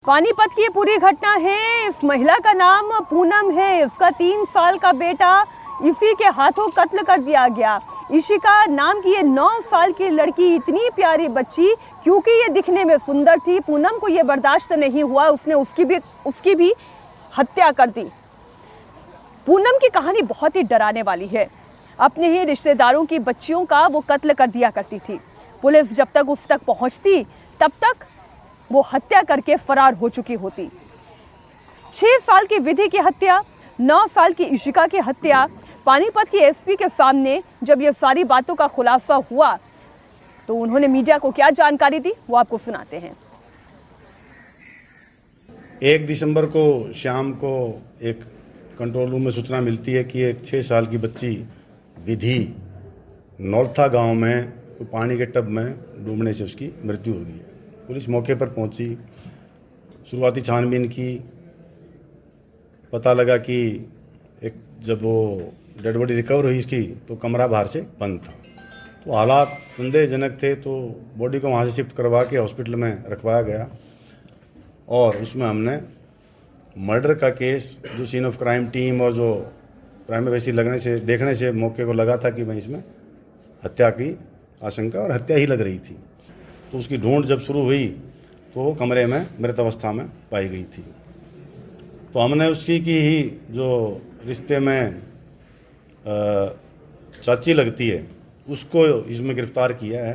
पानीपत की ये पूरी घटना है। इस महिला का नाम पूनम है। इसका 3 साल का बेटा इसी के हाथों कत्ल कर दिया गया। इशिका नाम की ये 9 साल की लड़की, इतनी प्यारी बच्ची, क्योंकि ये दिखने में सुंदर थी, पूनम को ये बर्दाश्त नहीं हुआ, उसने उसकी भी हत्या कर दी। पूनम की कहानी बहुत ही डराने वाली है। अपने ही रिश्तेदारों की बच्चियों का वो कत्ल कर दिया करती थी। पुलिस जब तक उस तक पहुंचती तब तक वो हत्या करके फरार हो चुकी होती। 6 साल की विधि की हत्या, 9 साल की इशिका की हत्या। पानीपत की एसपी के सामने जब ये सारी बातों का खुलासा हुआ तो उन्होंने मीडिया को क्या जानकारी दी, वो आपको सुनाते हैं। 1 दिसंबर को शाम को एक कंट्रोल रूम में सूचना मिलती है कि एक 6 साल की बच्ची विधि नौलथा गांव में पानी के टब में डूबने से उसकी मृत्यु हो गई है। पुलिस मौके पर पहुंची, शुरुआती छानबीन की, पता लगा कि जब वो डेड बॉडी रिकवर हुई इसकी तो कमरा बाहर से बंद था। तो हालात संदेहजनक थे, तो बॉडी को वहाँ से शिफ्ट करवा के हॉस्पिटल में रखवाया गया और उसमें हमने मर्डर का केस, जो सीन ऑफ क्राइम टीम और जो प्राइमरी बेसिस देखने से मौके को लगा था कि भाई इसमें हत्या की आशंका और हत्या ही लग रही थी। तो उसकी ढूंढ जब शुरू हुई तो वो कमरे में मृत अवस्था में पाई गई थी। तो हमने उसकी की ही जो रिश्ते में चाची लगती है उसको इसमें गिरफ्तार किया है।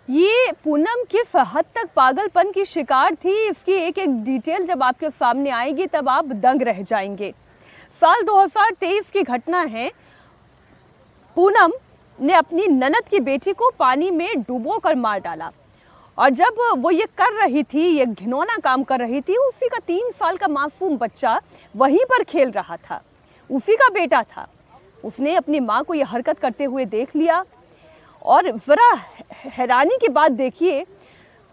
ये पूनम किस हद तक पागलपन की शिकार थी, इसकी एक एक डिटेल जब आपके सामने आएगी तब आप दंग रह जाएंगे। साल 2023 की घटना है। पूनम ने अपनी ननद की बेटी को पानी में डुबो कर मार डाला और जब वो ये कर रही थी, ये घिनौना काम कर रही थी, उसी का 3 साल का मासूम बच्चा वहीं पर खेल रहा था, उसी का बेटा था। उसने अपनी माँ को ये हरकत करते हुए देख लिया और जरा हैरानी की बात देखिए,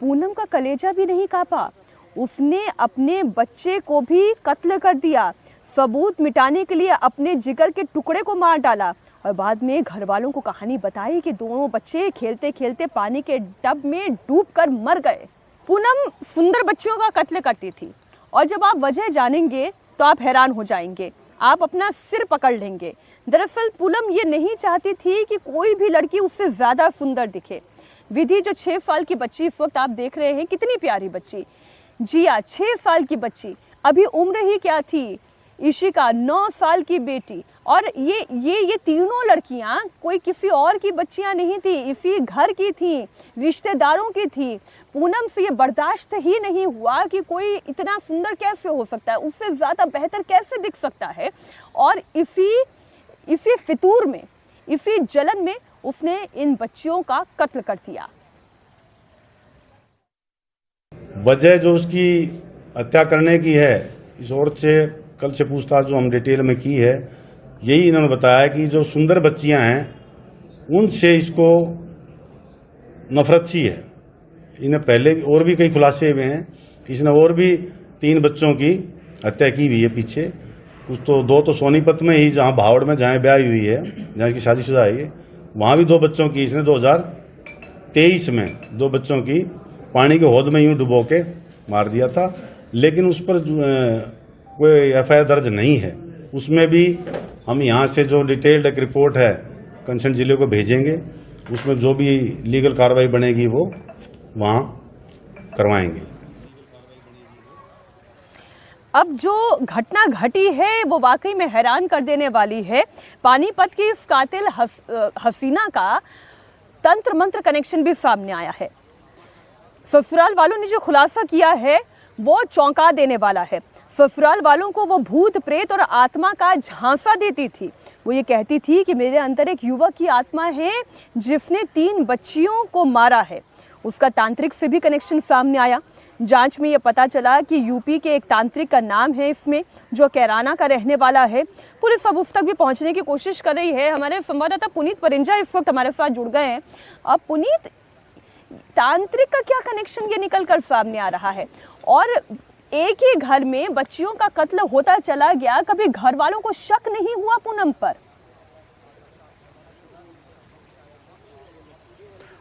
पूनम का कलेजा भी नहीं कांपा। उसने अपने बच्चे को भी कत्ल कर दिया, सबूत मिटाने के लिए अपने जिगर के टुकड़े को मार डाला और बाद में घर वालों को कहानी बताई कि दोनों बच्चे खेलते खेलते पानी के टब में डूबकर मर गए। पूनम सुंदर बच्चियों का कत्ल करती थी और जब आप वजह जानेंगे तो आप हैरान हो जाएंगे, आप अपना सिर पकड़ लेंगे। दरअसल पूनम ये नहीं चाहती थी कि कोई भी लड़की उससे ज्यादा सुंदर दिखे। विधि जो 6 साल की बच्ची इस वक्त आप देख रहे हैं, कितनी प्यारी बच्ची, जिया 6 साल की बच्ची, अभी उम्र ही क्या थी, इशिका 9 साल की बेटी, और ये तीनों लड़कियां कोई किसी और की बच्चियां नहीं थी, इसी घर की थी, रिश्तेदारों की थी। पूनम से ये बर्दाश्त ही नहीं हुआ कि कोई इतना सुंदर कैसे हो सकता है, उससे ज़्यादा बेहतर कैसे दिख सकता है, और इसी फितूर में, इसी जलन में उसने इन बच्चियों का कत्ल कर दिया। वजह जो उसकी हत्या करने की है, इस औरत से कल से पूछताछ जो हम डिटेल में की है, यही इन्होंने बताया कि जो सुंदर बच्चियां हैं उनसे इसको नफरत सी है। इन्हें पहले और भी कई खुलासे हुए हैं, इसने और भी 3 बच्चों की हत्या की हुई है पीछे। कुछ तो 2 तो सोनीपत में ही, जहां भावड़ में जहां ब्याह हुई है, जहां इसकी शादीशुदा है, वहां भी 2 बच्चों की इसने 2023 में 2 बच्चों की पानी के हौद में यूं डुबो के मार दिया था। लेकिन उस पर कोई एफआईआर दर्ज नहीं है। उसमें भी हम यहाँ से जो डिटेल्ड एक रिपोर्ट है कंसर्न जिले को भेजेंगे, उसमें जो भी लीगल कार्रवाई बनेगी वो वहाँ करवाएंगे। अब जो घटना घटी है वो वाकई में हैरान कर देने वाली है। पानीपत की इस कातिल हसीना का तंत्र मंत्र कनेक्शन भी सामने आया है। ससुराल वालों ने जो खुलासा किया है वो चौंका देने वाला है। ससुराल वालों को वो भूत प्रेत और आत्मा का झांसा देती थी। वो ये कहती थी कि मेरे अंदर एक युवक की आत्मा है जिसने 3 बच्चियों को मारा है। उसका तांत्रिक से भी कनेक्शन सामने आया। जांच में ये पता चला कि यूपी के एक तांत्रिक का नाम है इसमें, जो कैराना का रहने वाला है। पुलिस अब उस तक भी पहुंचने की कोशिश कर रही है। हमारे संवाददाता पुनीत परिंजा इस वक्त हमारे साथ जुड़ गए हैं। अब पुनीत, तांत्रिक का क्या कनेक्शन ये निकल कर सामने आ रहा है, और एक ही घर में बच्चियों का कत्ल होता चला गया, कभी घर वालों को शक नहीं हुआ पूनम पर?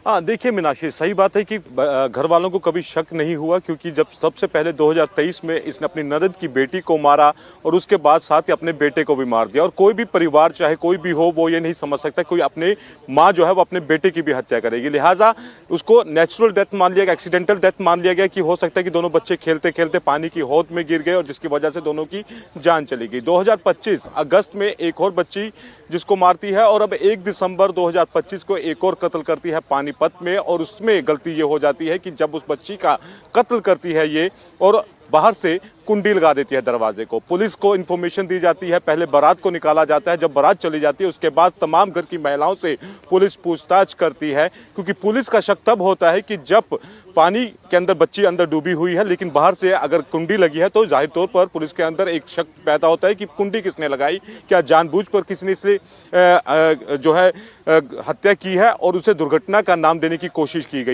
हाँ, देखिए मीनाक्षी, सही बात है कि घर वालों को कभी शक नहीं हुआ, क्योंकि जब सबसे पहले 2023 में इसने अपनी ननद की बेटी को मारा और उसके बाद साथ ही अपने बेटे को भी मार दिया। और कोई भी परिवार चाहे कोई भी हो, वो ये नहीं समझ सकता कोई अपने माँ जो है वो अपने बेटे की भी हत्या करेगी। लिहाजा उसको नेचुरल डेथ मान लिया गया, एक्सीडेंटल डेथ मान लिया गया कि हो सकता है कि दोनों बच्चे खेलते खेलते पानी की हौद में गिर गए और जिसकी वजह से दोनों की जान चली गई। 2025 अगस्त में एक और बच्ची जिसको मारती है और अब 1 दिसंबर 2025 को एक और कत्ल करती है पानीपत में। और उसमें गलती ये हो जाती है कि जब उस बच्ची का कत्ल करती है ये और बाहर से कुंडी लगा देती है दरवाजे को। पुलिस को इन्फॉर्मेशन दी जाती है, पहले बारात को निकाला जाता है, जब बारात चली जाती है उसके बाद तमाम घर की महिलाओं से पुलिस पूछताछ करती है, क्योंकि पुलिस का शक तब होता है कि जब पानी के अंदर बच्ची अंदर डूबी हुई है लेकिन बाहर से अगर कुंडी लगी है तो जाहिर तौर पर पुलिस के अंदर एक शक पैदा होता है कि कुंडी किसने लगाई, क्या जानबूझकर किसने इसे जो है हत्या की है और उसे दुर्घटना का नाम देने की कोशिश की गई।